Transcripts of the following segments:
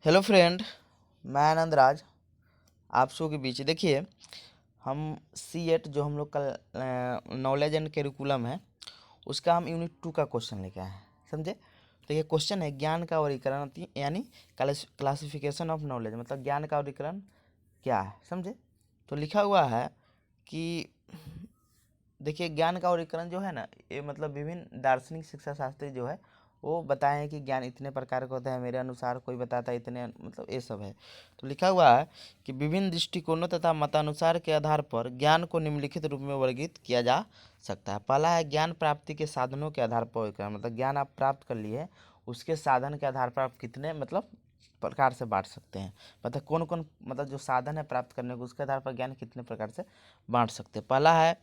Hello friend, मैं आनंद राज आप सबों के बीच। देखिए, हम C8 जो हम लोग का नॉलेज एंड करिकुलम है, उसका हम यूनिट 2 का क्वेश्चन लेके आए हैं। समझे? तो ये क्वेश्चन है ज्ञान का वर्गीकरण, यानी क्लासिफिकेशन ऑफ नॉलेज, मतलब ज्ञान का वर्गीकरण क्या है। समझे? तो लिखा हुआ है कि देखिए, ज्ञान का वर्गीकरण जो है ना, ये मतलब विभिन्न दार्शनिक शिक्षा शास्त्री जो है वो बताए हैं कि ज्ञान इतने प्रकार का होता है। मेरे अनुसार कोई बताता है इतने, मतलब ये सब है। तो लिखा हुआ है कि विभिन्न दृष्टिकोणों तथा मतानुसार के आधार पर ज्ञान को निम्नलिखित रूप में वर्गीकृत किया जा सकता है। पहला है ज्ञान प्राप्ति के साधनों के आधार पर वर्गीकरण, मतलब ज्ञान आप प्राप्त कर लिए उसके साधन के आधार पर आप कितने मतलब प्रकार से बांट सकते हैं। मतलब कौन कौन, मतलब जो साधन है प्राप्त करने को, उसके आधार पर ज्ञान कितने प्रकार से बांट सकते हैं। पहला है,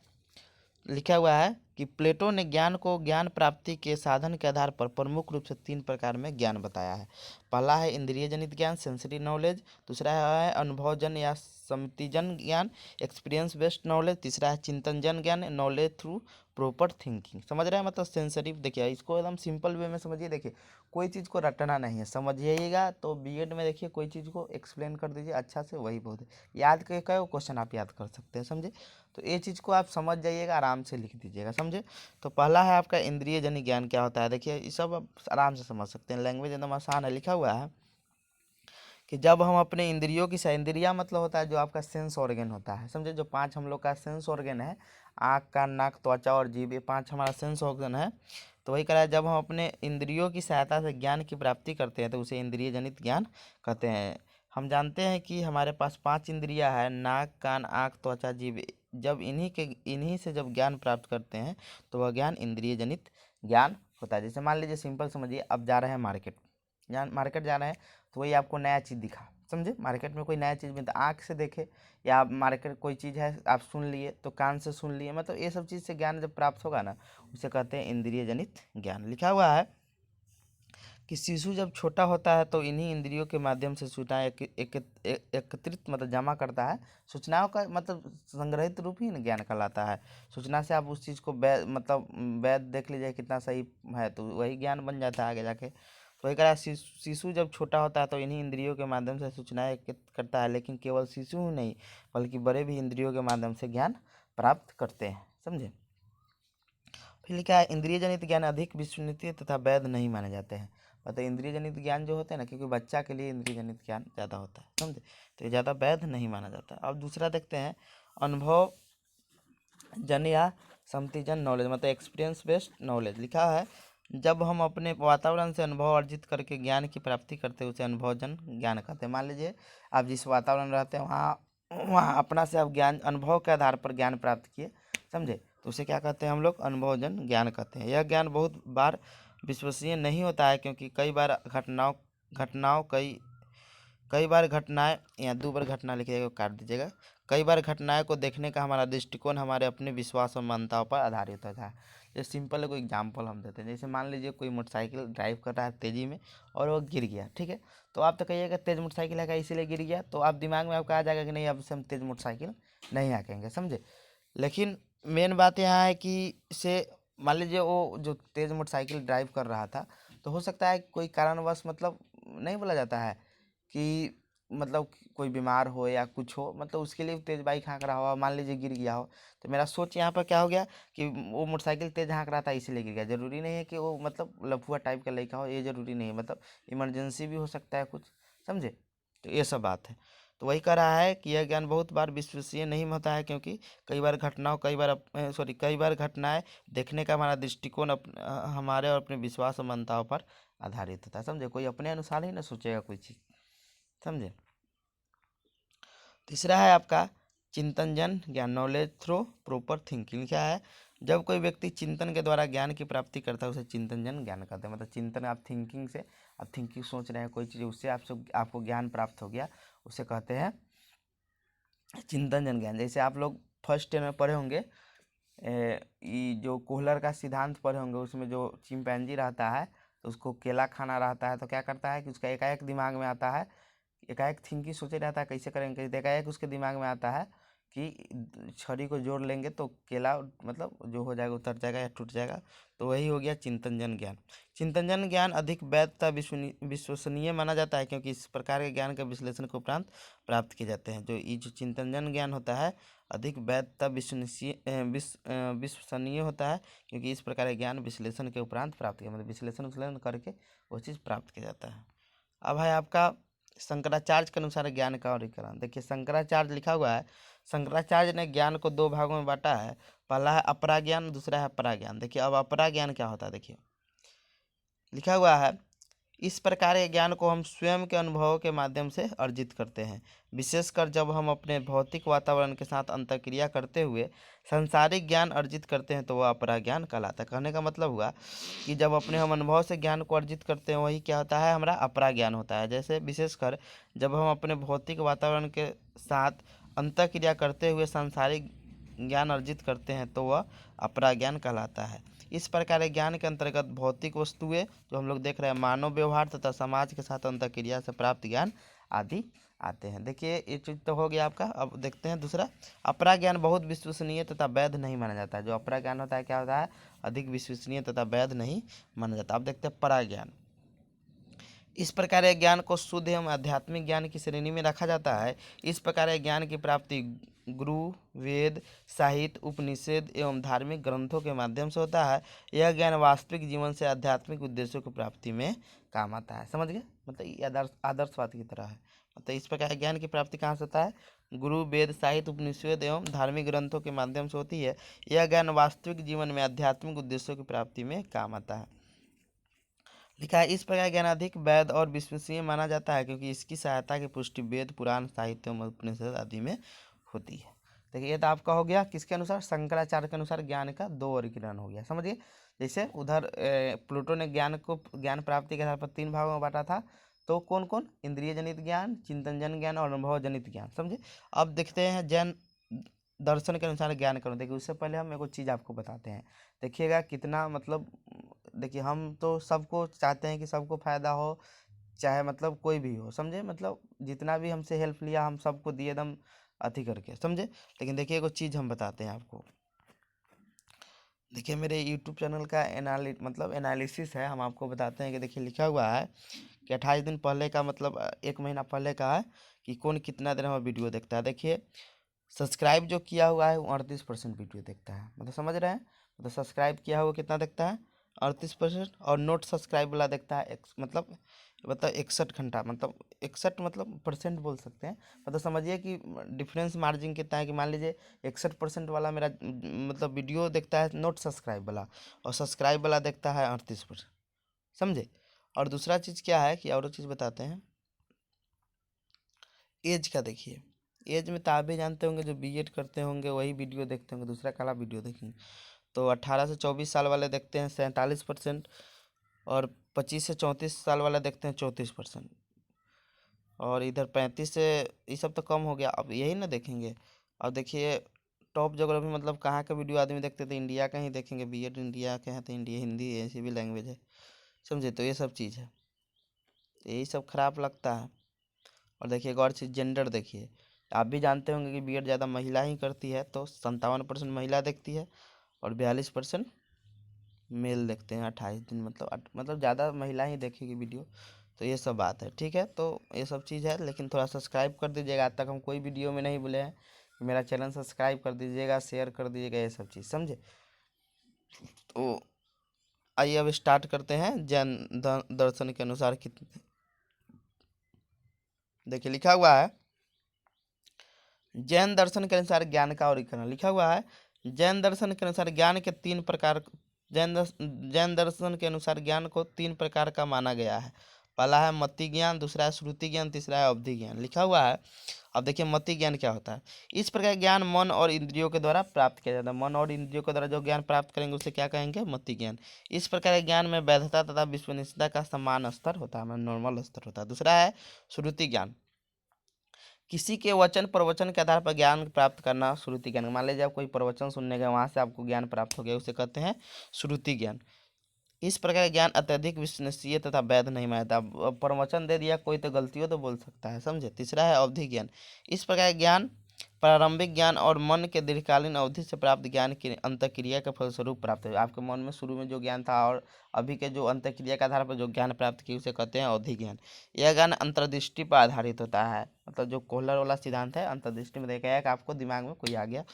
लिखा हुआ है कि प्लेटो ने ज्ञान को ज्ञान प्राप्ति के साधन के आधार पर प्रमुख रूप से 3 प्रकार में ज्ञान बताया है। पहला है इंद्रिय जनित ज्ञान, सेंसरी नॉलेज। दूसरा है अनुभवजन या समितिजन ज्ञान, एक्सपीरियंस बेस्ड नॉलेज। तीसरा है चिंतनजन ज्ञान, नॉलेज थ्रू प्रॉपर थिंकिंग। समझ रहे हैं? मतलब सेंसरी। देखिए, इसको एकदम सिंपल वे में समझिए। देखिए, कोई चीज़ को रटना नहीं है, समझिएगा। तो बीएड में देखिए, कोई चीज़ को एक्सप्लेन कर दीजिए अच्छा से, वही बहुत है। याद करके कई क्वेश्चन आप याद कर सकते हैं। समझे? तो ये चीज़ को आप समझ जाइएगा, आराम से लिख दीजिएगा। समझे? तो पहला है आपका इंद्रिय जनित ज्ञान क्या होता है। देखिए, ये सब आप आराम से समझ सकते हैं, लैंग्वेज एकदम आसान है। लिखा हुआ है कि जब हम अपने इंद्रियों की इंद्रिया मतलब होता है जो आपका सेंस ऑर्गन होता है। समझे? जो 5 हम लोग का सेंस ऑर्गन है, आँख, कान, नाक, त्वचा और जीभ, ये 5 हमारा सेंस ऑर्गन है। तो वही करा है, जब हम अपने इंद्रियों की सहायता से ज्ञान की प्राप्ति करते हैं तो उसे इंद्रिय जनित ज्ञान कहते हैं। हम जानते हैं कि हमारे पास 5 इंद्रियां है, नाक, कान, आँख, त्वचा, जीभ। जब इन्हीं से जब ज्ञान प्राप्त करते हैं तो वह ज्ञान इंद्रिय जनित ज्ञान होता है। जैसे मान लीजिए, सिंपल समझिए, अब जा रहे हैं मार्केट, मार्केट जा रहे हैं, तो वही आपको नया चीज़ दिखा। समझे? मार्केट में कोई नया चीज़ मिलता, आँख से देखे, या मार्केट कोई चीज़ है आप सुन लिए तो कान से सुन लिए, मतलब ये सब चीज़ से ज्ञान जब प्राप्त होगा ना, उसे कहते हैं इंद्रिय जनित ज्ञान। लिखा हुआ है कि शिशु जब छोटा होता है तो इन्हीं इंद्रियों के माध्यम से सूचनाएं एकत्रित मतलब जमा करता है। सूचनाओं का मतलब संग्रहित रूप ही ज्ञान कहलाता है। सूचना से आप उस चीज़ को मतलब वैध देख लीजिए कितना सही है, तो वही ज्ञान बन जाता है आगे जाके। तो वही कह रहा है, शिशु जब छोटा होता है तो इन्हीं इंद्रियों के माध्यम से सूचनाएं एकत्रित करता है। लेकिन केवल शिशु ही नहीं, बल्कि बड़े भी इंद्रियों के माध्यम से ज्ञान प्राप्त करते हैं। समझे? फिर लिखा है इंद्रिय जनित ज्ञान अधिक विश्वसनीय तथा वैध नहीं माने जाते हैं। मतलब इंद्रिय जनित ज्ञान जो होता है ना, क्योंकि बच्चा के लिए इंद्रिय जनित ज्ञान ज़्यादा होता है। समझे? तो ये ज़्यादा वैध नहीं माना जाता। अब दूसरा देखते हैं, अनुभव जन या समतिजन नॉलेज, मतलब एक्सपीरियंस बेस्ड नॉलेज। लिखा है, जब हम अपने वातावरण से अनुभव अर्जित करके ज्ञान की प्राप्ति करते हैं उसे अनुभवजन ज्ञान कहते हैं। मान लीजिए, आप जिस वातावरण में रहते हैं वहाँ वहाँ अपना से आप ज्ञान, अनुभव के आधार पर ज्ञान प्राप्त किए। समझे? तो उसे क्या कहते हैं हम लोग? अनुभवजन ज्ञान कहते हैं। यह ज्ञान बहुत बार विश्वसनीय नहीं होता है, क्योंकि कई बार घटनाओं कई बार घटनाएं, या 2 बार घटना लिखिएगा, काट दीजिएगा। कई बार घटनाएं को देखने का हमारा दृष्टिकोण हमारे अपने विश्वास और मान्यताओं पर आधारित होता है। जैसे सिंपल कोई एग्जांपल हम देते हैं, जैसे मान लीजिए कोई मोटरसाइकिल ड्राइव कर रहा है तेज़ी में और वो गिर गया। ठीक है? तो आप तो कहिएगा तेज़ मोटरसाइकिल है इसीलिए गिर गया, तो आप दिमाग में आपका आ जाएगा कि नहीं, अब से हम तेज़ मोटरसाइकिल नहीं हाँकेंगे। समझे? लेकिन मेन बात यहाँ है कि इसे, मान लीजिए वो जो तेज़ मोटरसाइकिल ड्राइव कर रहा था, तो हो सकता है कोई कारणवश, मतलब नहीं बोला जाता है कि मतलब कोई बीमार हो या कुछ हो, मतलब उसके लिए तेज़ बाइक हाँक रहा हो, मान लीजिए गिर गया हो। तो मेरा सोच यहाँ पर क्या हो गया कि वो मोटरसाइकिल तेज़ हाँक रहा था इसलिए गिर गया। ज़रूरी नहीं है कि वो मतलब लफुआ टाइप का लड़का हो, ये ज़रूरी नहीं है, मतलब इमरजेंसी भी हो सकता है कुछ। समझे? तो ये सब बात है। तो वही कह रहा है कि यह ज्ञान बहुत बार विश्वसनीय नहीं होता है, क्योंकि कई बार घटनाएं देखने का हमारा दृष्टिकोण हमारे और अपने विश्वास और मान्यताओं पर आधारित होता है। समझे? कोई अपने अनुसार ही ना सोचेगा कोई चीज़। समझे? तीसरा है आपका चिंतनजन ज्ञान, नॉलेज थ्रू प्रॉपर थिंकिंग। क्या है? जब कोई व्यक्ति चिंतन के द्वारा ज्ञान की प्राप्ति करता है उसे चिंतनजन ज्ञान कहते हैं। मतलब चिंतन, आप थिंकिंग से, आप थिंकिंग सोच रहे हैं कोई चीज़, उससे आपको ज्ञान प्राप्त हो गया, उसे कहते हैं चिंतनजन ज्ञान। जैसे आप लोग फर्स्ट ईयर में पढ़े होंगे, ये जो कोहलर का सिद्धांत पढ़े होंगे, उसमें जो चिंपैंजी रहता है तो उसको केला खाना रहता है, तो क्या करता है कि उसका एकाएक दिमाग में आता है, एकाएक थिंकिंग सोचे रहता है कैसे करेंगे, कैसे, एकाएक उसके दिमाग में आता है कि छड़ी को जोड़ लेंगे तो केला मतलब जो हो जाएगा उतर जाएगा या टूट जाएगा। तो वही हो गया चिंतनजन ज्ञान। चिंतनजन ज्ञान अधिक वैधता विश्वसनीय माना जाता है, क्योंकि इस प्रकार के ज्ञान के विश्लेषण के उपरांत प्राप्त किए जाते हैं। जो ये जो चिंतनजन ज्ञान होता है अधिक वैधता विश्वसनीय होता है, क्योंकि इस प्रकार के ज्ञान विश्लेषण के उपरांत प्राप्त किया, मतलब विश्लेषण करके वो चीज़ प्राप्त किया जाता है। अब है आपका शंकराचार्य के अनुसार ज्ञान का वर्गीकरण। देखिए शंकराचार्य लिखा हुआ है, शंकराचार्य ने ज्ञान को दो भागों में बांटा है। पहला है अपरा ज्ञान, दूसरा है परा ज्ञान। देखिए अब अपरा ज्ञान क्या होता है, देखिए लिखा हुआ है, इस प्रकार के ज्ञान को हम स्वयं के अनुभवों के माध्यम से अर्जित करते हैं, विशेषकर जब हम अपने भौतिक वातावरण के साथ अंतर्क्रिया करते हुए सांसारिक ज्ञान अर्जित करते हैं तो वह अपरा ज्ञान कहलाता है। कहने का मतलब हुआ कि जब अपने हम अनुभव से ज्ञान को अर्जित करते हैं वही क्या होता है, हमारा अपरा ज्ञान होता है। जैसे विशेषकर जब हम अपने भौतिक वातावरण के साथ अंतर्क्रिया करते हुए सांसारिक ज्ञान अर्जित करते हैं तो वह अपरा ज्ञान कहलाता है। इस प्रकार के ज्ञान के अंतर्गत भौतिक वस्तुएं जो हम लोग देख रहे हैं, मानव व्यवहार तथा समाज के साथ अंतर्क्रिया से प्राप्त ज्ञान आदि आते हैं। देखिए ये चीज़ तो हो गया आपका। अब देखते हैं दूसरा, अपरा ज्ञान बहुत विश्वसनीय तथा वैध नहीं माना जाता है। जो अपरा ज्ञान होता है क्या होता है, अधिक विश्वसनीय तथा वैध नहीं माना जाता। अब देखते हैं परा ज्ञान। इस प्रकार के ज्ञान को शुद्ध एवं आध्यात्मिक ज्ञान की श्रेणी में रखा जाता है। इस प्रकार के ज्ञान की प्राप्ति गुरु, वेद, साहित्य, उपनिषद एवं धार्मिक ग्रंथों के माध्यम से होता है। यह ज्ञान वास्तविक जीवन से आध्यात्मिक उद्देश्यों की प्राप्ति में काम आता है। समझ गए, मतलब ये आदर्शवाद की तरह है। मतलब इस प्रकार के ज्ञान की प्राप्ति कहाँ से होता है, गुरु, वेद, साहित्य, उपनिषद एवं धार्मिक ग्रंथों के माध्यम से होती है। यह ज्ञान वास्तविक जीवन में आध्यात्मिक उद्देश्यों की प्राप्ति में काम आता है। लिखा है, इस प्रकार ज्ञान अधिक वैध और विश्वसनीय माना जाता है, क्योंकि इसकी सहायता की पुष्टि वेद, पुराण, साहित्य एवं उपनिषद आदि में होती है। देखिए ये तो आपका हो गया किसके अनुसार, शंकराचार्य के अनुसार ज्ञान का दो वर्गीकरण हो गया। समझिए, जैसे उधर प्लूटो ने ज्ञान प्राप्ति के आधार पर तीन भागों में बांटा था। तो कौन कौन, इंद्रिय जनित ज्ञान, चिंतन ज्ञान और अनुभव जनित ज्ञान। समझे। अब देखते हैं जैन दर्शन के अनुसार ज्ञान करो। देखिए उससे पहले हम एक चीज़ आपको बताते हैं। देखिएगा कितना मतलब, देखिए हम तो सबको चाहते हैं कि सबको फायदा हो, चाहे मतलब कोई भी हो। समझे, मतलब जितना भी हमसे हेल्प लिया हम सबको दिए एकदम अति करके। समझे। लेकिन देखिए एक चीज़ हम बताते हैं आपको। देखिए मेरे यूट्यूब चैनल का एनालिसिस है। हम आपको बताते हैं कि देखिए लिखा हुआ है कि 28 दिन पहले का, मतलब 1 महीना पहले का है कि कौन कितना देर में वीडियो देखता है। देखिए सब्सक्राइब जो किया हुआ है वो 38% वीडियो देखता है। मतलब समझ रहे हैं, मतलब सब्सक्राइब किया हुआ कितना देखता है, 38%। और नोट सब्सक्राइब वाला देखता है मतलब 61 घंटा, मतलब 61 मतलब परसेंट बोल सकते हैं। मतलब समझिए कि डिफरेंस मार्जिन कितना है, कि मान लीजिए 61% वाला मेरा मतलब वीडियो देखता है नोट सब्सक्राइब वाला, और सब्सक्राइब वाला देखता है 38%। समझे। और दूसरा चीज़ क्या है कि और चीज़ बताते हैं, एज का। देखिए एज में तो आप भी जानते होंगे, जो बीएड करते होंगे वही वीडियो देखते होंगे, दूसरा काला वीडियो देखेंगे। तो 18 से 24 साल वाले देखते हैं 47%, और 25 से 34 साल वाले देखते हैं 34%, और इधर 35 से, ये सब तो कम हो गया। अब यही ना देखेंगे। अब देखिए टॉप ज्योग्राफी मतलब कहाँ का वीडियो आदमी देखते थे, इंडिया का ही देखेंगे। बीएड इंडिया के हैं तो इंडिया हिंदी ऐसी भी लैंग्वेज है। समझे। तो ये सब चीज़ है, तो यही सब खराब लगता है। और देखिए एक और चीज़, जेंडर। देखिए आप भी जानते होंगे कि बीएड ज़्यादा महिला ही करती है, तो 57% महिला देखती है और 42% मेल देखते हैं 28 दिन, मतलब ज़्यादा महिला ही देखेगी वीडियो। तो ये सब बात है, ठीक है। तो ये सब चीज़ है, लेकिन थोड़ा सब्सक्राइब कर दीजिएगा। आज तक हम कोई वीडियो में नहीं बोले हैं कि मेरा चैनल सब्सक्राइब कर दीजिएगा, शेयर कर दीजिएगा, ये सब चीज़। समझे। तो आइए अब स्टार्ट करते हैं जैन दर्शन के अनुसार कितने। देखिए लिखा हुआ है, जैन दर्शन के अनुसार ज्ञान का वर्गीकरण। लिखा हुआ है, जैन दर्शन के अनुसार ज्ञान के 3 प्रकार, जैन दर्शन के अनुसार ज्ञान को 3 प्रकार का माना गया है। पहला है मति ज्ञान, दूसरा है श्रुति ज्ञान, तीसरा है अवधि ज्ञान। लिखा हुआ है। अब देखिए मति ज्ञान क्या होता है। इस प्रकार ज्ञान मन और इंद्रियों के द्वारा प्राप्त किया जाता है। मन और इंद्रियों के द्वारा जो ज्ञान प्राप्त करेंगे उसे क्या कहेंगे, मति ज्ञान। इस प्रकार के ज्ञान में वैधता तथा विश्वसनीयता का समान स्तर होता है, मतलब नॉर्मल स्तर होता है। दूसरा है श्रुति ज्ञान, किसी के वचन प्रवचन के आधार पर ज्ञान प्राप्त करना श्रुति ज्ञान। मान लीजिए आप कोई प्रवचन सुनने गए, वहाँ से आपको ज्ञान प्राप्त हो गया, उसे कहते हैं श्रुति ज्ञान। इस प्रकार का ज्ञान अत्यधिक विश्वसनीय तथा वैध नहीं माना जाता। अब प्रवचन दे दिया कोई तो गलतियों तो बोल सकता है। समझे। तीसरा है अवधि ज्ञान, इस प्रकार का ज्ञान प्रारंभिक ज्ञान और मन के दीर्घकालीन अवधि से प्राप्त ज्ञान की अंतःक्रिया के फलस्वरूप प्राप्त है। आपके मन में शुरू में जो ज्ञान था और अभी के जो अंतःक्रिया के आधार पर जो ज्ञान प्राप्त किया उसे कहते हैं अवधि ज्ञान। यह ज्ञान अंतर्दृष्टि पर आधारित होता है, मतलब जो कोहलर वाला सिद्धांत है, अंतर्दृष्टि में देखा है कि आपको दिमाग में कोई आ गया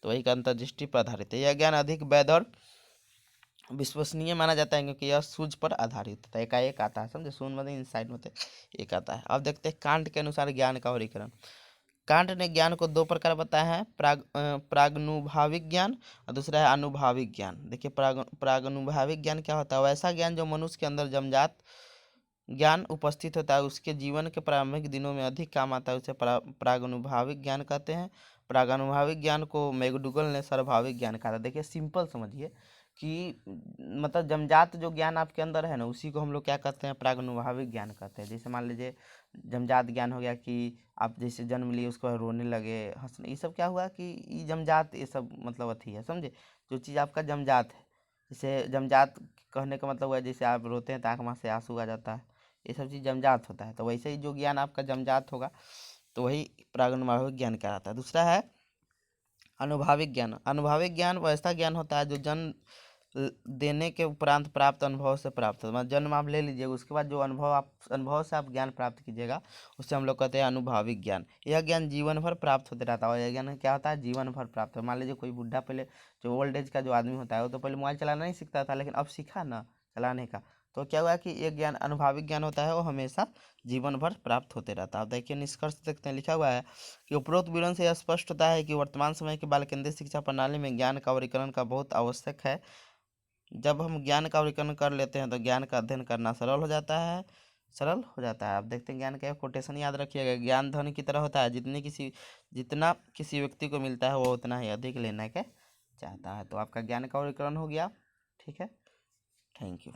तो वही का अंतर्दृष्टि पर आधारित है। यह ज्ञान अधिक वैध और विश्वसनीय माना जाता है क्योंकि यह सूझ पर आधारित होता है, एकाएक आता है, समझे, शून्य मतलब इनसाइड मतलब एक आता है। अब देखते हैं कांट के अनुसार ज्ञान का वर्गीकरण। कांट ने ज्ञान को दो प्रकार बताया है, प्रागनुभाविक ज्ञान और दूसरा है अनुभाविक ज्ञान। देखिए प्रागनुभाविक ज्ञान क्या होता है, वैसा ज्ञान जो मनुष्य के अंदर जन्मजात ज्ञान उपस्थित होता है, उसके जीवन के प्रारंभिक दिनों में अधिक काम आता है, उसे प्रागनुभाविक ज्ञान कहते हैं। प्रागनुभाविक ज्ञान को मैकडूगल ने सर्वभाविक ज्ञान कहा था। देखिए सिंपल समझिए कि मतलब जन्मजात जो ज्ञान आपके अंदर है ना, उसी को हम लोग क्या कहते हैं, प्रागनुभाविक ज्ञान कहते हैं। जैसे मान लीजिए जन्मजात ज्ञान हो गया कि आप जैसे जन्म लिए उसको रोने लगे, हंसने, ये सब क्या हुआ कि ये जन्मजात, ये सब मतलब अथी है, समझे, जो चीज़ आपका जन्मजात है। जैसे जन्मजात कहने का मतलब हुआ जैसे आप रोते हैं तो आँख में से आंसू आ जाता है, ये सब चीज़ जन्मजात होता है। तो वैसे ही जो ज्ञान आपका जन्मजात होगा तो वही प्रागनुभाविक ज्ञान कहलाता है। दूसरा है अनुभाविक ज्ञान। अनुभाविक ज्ञान वैसा ज्ञान होता है जो जन्म देने के उपरांत प्राप्त अनुभव से प्राप्त होता है। मतलब जन्म आप ले लीजिएगा, उसके बाद जो अनुभव से आप ज्ञान प्राप्त कीजिएगा उससे हम लोग कहते हैं अनुभाविक ज्ञान। यह ज्ञान जीवन भर प्राप्त होते रहता है और यह ज्ञान क्या होता है, जीवन भर प्राप्त हो। मान लीजिए कोई बुढ़ा पहले, जो ओल्ड एज का जो आदमी होता है वो तो पहले मोबाइल चलाना नहीं सीखता था, लेकिन अब सीखा ना चलाने का, तो क्या हुआ कि ये ज्ञान अनुभाविक ज्ञान होता है, वो हमेशा जीवन भर प्राप्त होते रहता है। अब देखिए निष्कर्ष देखते हैं, लिखा हुआ है कि उपरोक्त विवरण से यह स्पष्ट होता है कि वर्तमान समय की बाल केंद्रित शिक्षा प्रणाली में ज्ञान का वर्गीकरण का बहुत आवश्यक है। जब हम ज्ञान का वर्गीकरण कर लेते हैं तो ज्ञान का अध्ययन करना सरल हो जाता है, सरल हो जाता है। अब देखते हैं ज्ञान का कोटेशन याद रखिएगा, ज्ञान धन की तरह होता है, जितना किसी व्यक्ति को मिलता है वो उतना ही अधिक लेने के चाहता है। तो आपका ज्ञान का वर्गीकरण हो गया, ठीक है, थैंक यू।